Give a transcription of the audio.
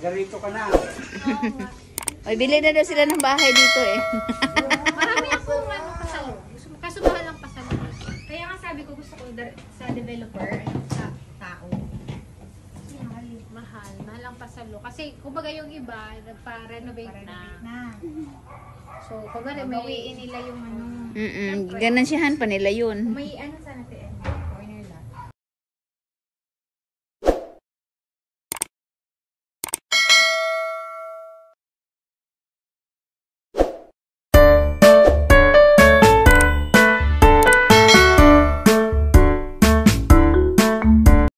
Taga-rito ka na. Oo nga. Ay, bili na daw sila ng bahay dito eh. Marami akong pasalo. Kaso mahal ang pasalo. Kaya nga sabi ko gusto ko sa developer, sa tao. Mahal ang pasalo. Kasi kumbaga yung iba, nagpa-renovate na. So, kumbaga may Bawiin nila yung ano. Ganansyahan pa nila yun. may ano